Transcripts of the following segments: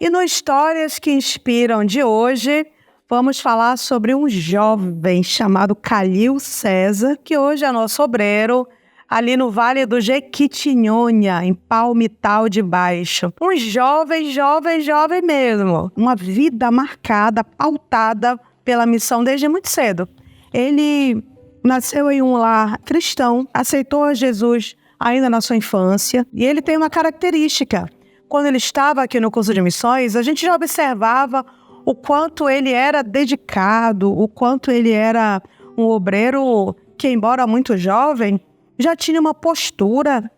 E no Histórias que Inspiram de hoje, vamos falar sobre um jovem chamado Calil César, que hoje é nosso obreiro, ali no Vale do Jequitinhonha, em Palmital de Baixo. Um jovem mesmo. Uma vida marcada, pautada pela missão desde muito cedo. Ele nasceu em um lar cristão, aceitou Jesus ainda na sua infância, e ele tem uma característica. Quando ele estava aqui no curso de missões, a gente já observava o quanto ele era dedicado, o quanto ele era um obreiro que, embora muito jovem, já tinha uma postura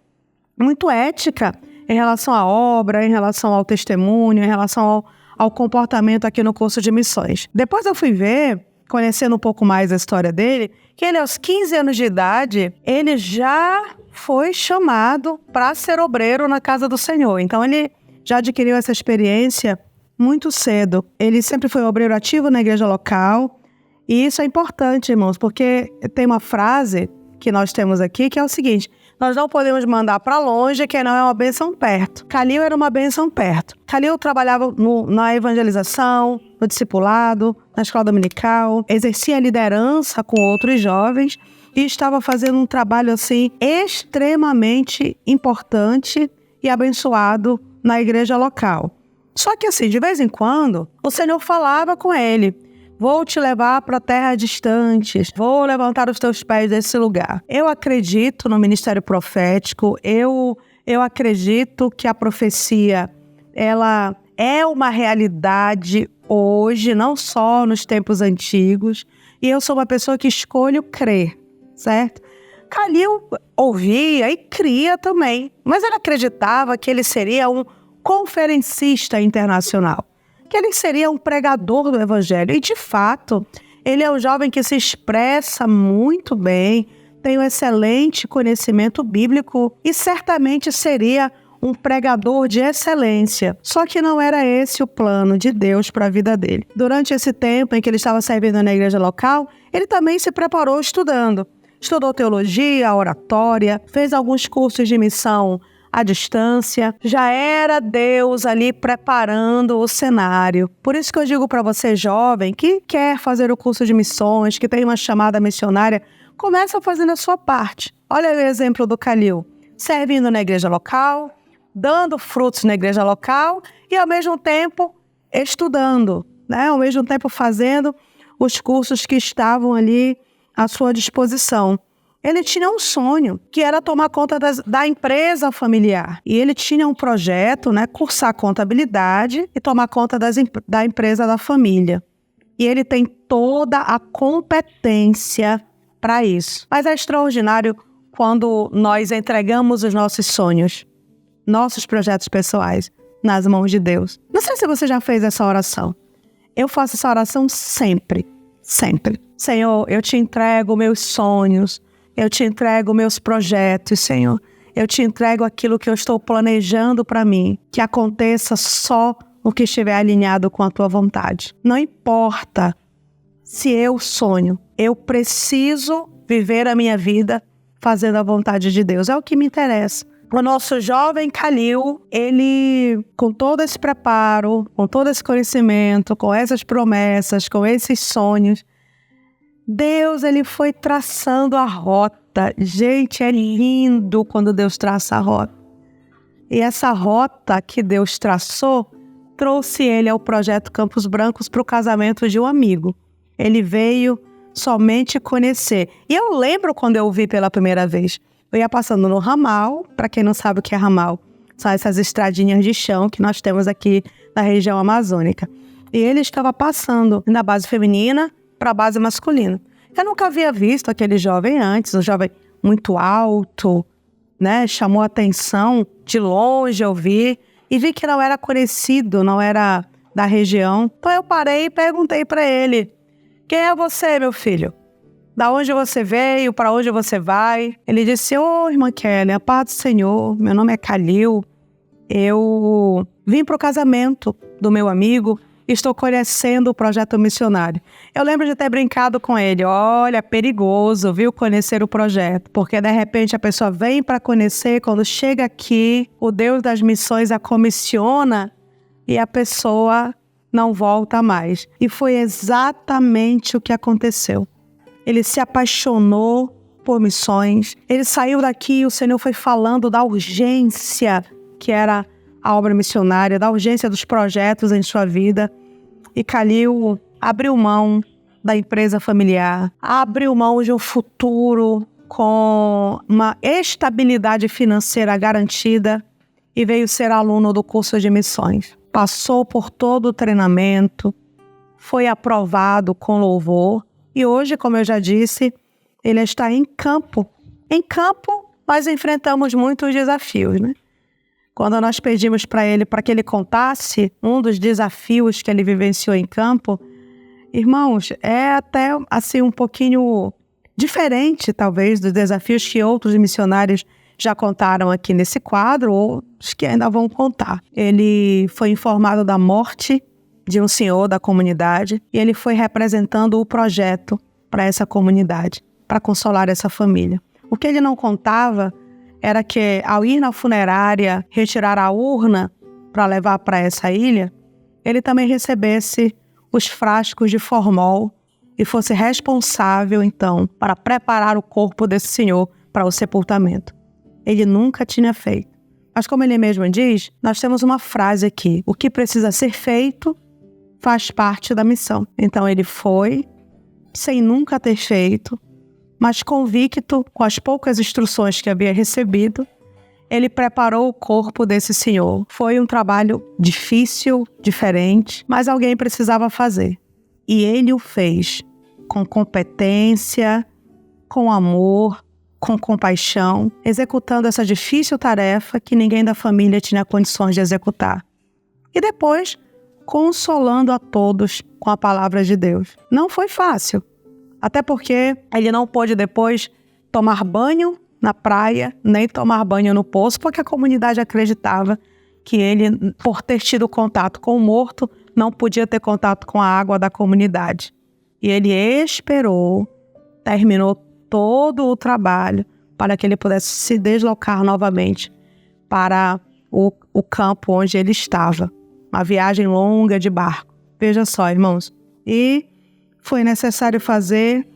muito ética em relação à obra, em relação ao testemunho, em relação ao comportamento aqui no curso de missões. Depois eu fui ver, conhecendo um pouco mais a história dele, que ele aos 15 anos de idade, ele já foi chamado para ser obreiro na casa do Senhor. Então ele já adquiriu essa experiência muito cedo. Ele sempre foi obreiro ativo na igreja local. E isso é importante, irmãos, porque tem uma frase que nós temos aqui que é o seguinte: nós não podemos mandar para longe quem não é uma bênção perto. Calil era uma bênção perto. Calil trabalhava na evangelização, no discipulado, na escola dominical, exercia liderança com outros jovens e estava fazendo um trabalho assim extremamente importante e abençoado na igreja local. Só que assim, de vez em quando, o Senhor falava com ele: vou te levar para terras distantes, vou levantar os teus pés desse lugar. Eu acredito no ministério profético, eu acredito que a profecia, ela é uma realidade hoje, não só nos tempos antigos, e eu sou uma pessoa que escolho crer, certo? Calil ouvia e cria também, mas ele acreditava que ele seria um conferencista internacional, que ele seria um pregador do evangelho. E, de fato, ele é um jovem que se expressa muito bem, tem um excelente conhecimento bíblico e certamente seria um pregador de excelência. Só que não era esse o plano de Deus para a vida dele. Durante esse tempo em que ele estava servindo na igreja local, ele também se preparou estudando. Estudou teologia, oratória, fez alguns cursos de missão à distância. Já era Deus ali preparando o cenário. Por isso que eu digo para você, jovem, que quer fazer o curso de missões, que tem uma chamada missionária, começa fazendo a sua parte. Olha o exemplo do Calil, servindo na igreja local, dando frutos na igreja local e, ao mesmo tempo, estudando, né? Ao mesmo tempo fazendo os cursos que estavam ali à sua disposição. Ele tinha um sonho, que era tomar conta da empresa familiar. E ele tinha um projeto, né, cursar contabilidade e tomar conta da empresa da família. E ele tem toda a competência para isso. Mas é extraordinário quando nós entregamos os nossos sonhos, nossos projetos pessoais, nas mãos de Deus. Não sei se você já fez essa oração. Eu faço essa oração sempre, sempre. Senhor, eu te entrego meus sonhos, eu te entrego meus projetos, Senhor. Eu te entrego aquilo que eu estou planejando para mim. Que aconteça só o que estiver alinhado com a tua vontade. Não importa se eu sonho. Eu preciso viver a minha vida fazendo a vontade de Deus. É o que me interessa. O nosso jovem Calil, ele, com todo esse preparo, com todo esse conhecimento, com essas promessas, com esses sonhos, Deus, ele foi traçando a rota. Gente, é lindo quando Deus traça a rota. E essa rota que Deus traçou, trouxe ele ao projeto Campos Brancos para o casamento de um amigo. Ele veio somente conhecer. E eu lembro quando eu o vi pela primeira vez. Eu ia passando no ramal, para quem não sabe o que é ramal, são essas estradinhas de chão que nós temos aqui na região amazônica. E ele estava passando da base feminina para a base masculina. Eu nunca havia visto aquele jovem antes, um jovem muito alto, né? Chamou a atenção, de longe eu vi, e vi que não era conhecido, não era da região. Então eu parei e perguntei para ele: quem é você, meu filho? Da onde você veio? Para onde você vai? Ele disse: irmã Kelly, a paz do Senhor, meu nome é Calil, eu vim para o casamento do meu amigo, estou conhecendo o projeto missionário. Eu lembro de ter brincado com ele: olha, é perigoso, viu, conhecer o projeto, porque de repente a pessoa vem para conhecer, quando chega aqui, o Deus das missões a comissiona e a pessoa não volta mais. E foi exatamente o que aconteceu. Ele se apaixonou por missões. Ele saiu daqui e o Senhor foi falando da urgência que era a obra missionária, da urgência dos projetos em sua vida. E Kalil abriu mão da empresa familiar, abriu mão de um futuro com uma estabilidade financeira garantida e veio ser aluno do curso de missões. Passou por todo o treinamento, foi aprovado com louvor e hoje, como eu já disse, ele está em campo. Em campo, nós enfrentamos muitos desafios, né? Quando nós pedimos para ele, para que ele contasse um dos desafios que ele vivenciou em campo, irmãos, é até assim um pouquinho diferente, talvez, dos desafios que outros missionários já contaram aqui nesse quadro, ou os que ainda vão contar. Ele foi informado da morte de um senhor da comunidade e ele foi representando o projeto para essa comunidade, para consolar essa família. O que ele não contava era que, ao ir na funerária retirar a urna para levar para essa ilha, ele também recebesse os frascos de formol e fosse responsável, então, para preparar o corpo desse senhor para o sepultamento. Ele nunca tinha feito. Mas como ele mesmo diz, nós temos uma frase aqui: o que precisa ser feito faz parte da missão. Então ele foi, sem nunca ter feito, mas convicto com as poucas instruções que havia recebido, ele preparou o corpo desse senhor. Foi um trabalho difícil, diferente, mas alguém precisava fazer. E ele o fez com competência, com amor, com compaixão, executando essa difícil tarefa que ninguém da família tinha condições de executar. E depois, consolando a todos com a palavra de Deus. Não foi fácil, até porque ele não pôde depois tomar banho na praia, nem tomar banho no poço, porque a comunidade acreditava que ele, por ter tido contato com o morto, não podia ter contato com a água da comunidade. E ele esperou, terminou todo o trabalho para que ele pudesse se deslocar novamente para o campo onde ele estava. Uma viagem longa de barco. Veja só, irmãos. E foi necessário fazer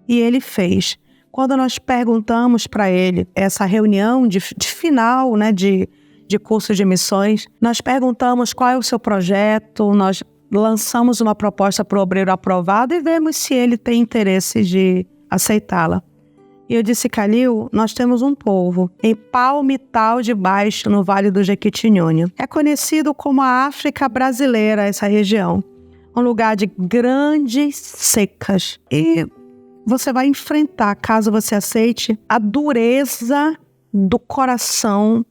e ele fez. Quando nós perguntamos para ele, essa reunião de final, né, de curso de missões, nós perguntamos qual é o seu projeto, nós lançamos uma proposta para o obreiro aprovado e vemos se ele tem interesse de aceitá-la. E eu disse: Kalil, nós temos um povo em Palmital de Baixo, no Vale do Jequitinhonha. É conhecido como a África brasileira, essa região. Um lugar de grandes secas. E você vai enfrentar, caso você aceite, a dureza do coração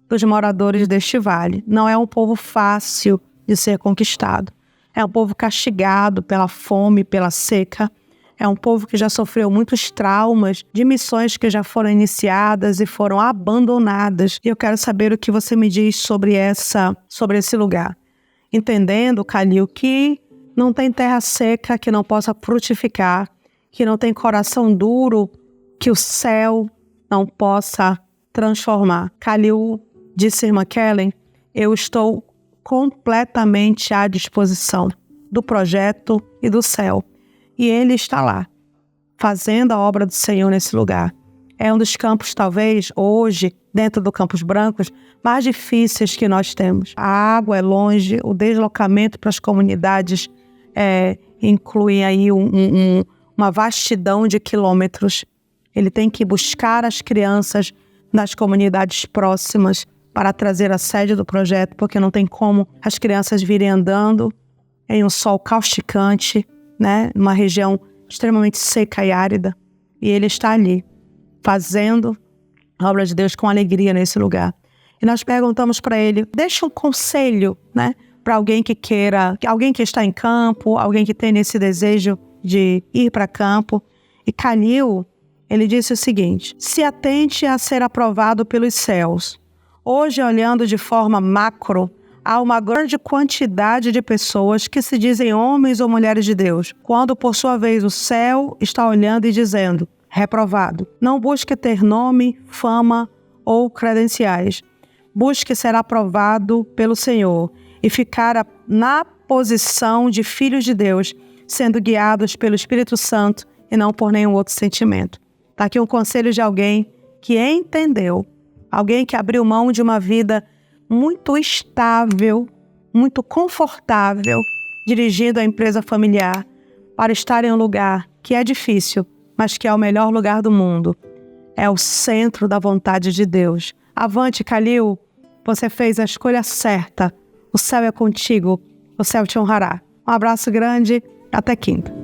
dos moradores deste vale. Não é um povo fácil de ser conquistado. É um povo castigado pela fome, pela seca. É um povo que já sofreu muitos traumas de missões que já foram iniciadas e foram abandonadas. E eu quero saber o que você me diz sobre esse lugar. Entendendo, Kalil, que não tem terra seca que não possa frutificar, que não tem coração duro que o céu não possa transformar. Kalil disse, irmã Kellen, eu estou completamente à disposição do projeto e do céu. E ele está lá, fazendo a obra do Senhor nesse lugar. É um dos campos, talvez, hoje, dentro do Campos Brancos, mais difíceis que nós temos. A água é longe, o deslocamento para as comunidades inclui aí uma vastidão de quilômetros. Ele tem que buscar as crianças nas comunidades próximas para trazer a sede do projeto, porque não tem como as crianças virem andando em um sol causticante, né? Numa região extremamente seca e árida. E ele está ali, fazendo a obra de Deus com alegria nesse lugar. E nós perguntamos para ele, deixa um conselho, né? Para alguém que queira, alguém que está em campo, alguém que tem esse desejo de ir para campo. E Kalil, ele disse o seguinte: se atente a ser aprovado pelos céus. Hoje, olhando de forma macro, há uma grande quantidade de pessoas que se dizem homens ou mulheres de Deus, quando, por sua vez, o céu está olhando e dizendo, reprovado. Não busque ter nome, fama ou credenciais. Busque ser aprovado pelo Senhor e ficar na posição de filhos de Deus, sendo guiados pelo Espírito Santo e não por nenhum outro sentimento. Está aqui um conselho de alguém que entendeu, alguém que abriu mão de uma vida muito estável, muito confortável, dirigindo a empresa familiar, para estar em um lugar que é difícil, mas que é o melhor lugar do mundo. É o centro da vontade de Deus. Avante, Calil, você fez a escolha certa. O céu é contigo, o céu te honrará. Um abraço grande, até quinta.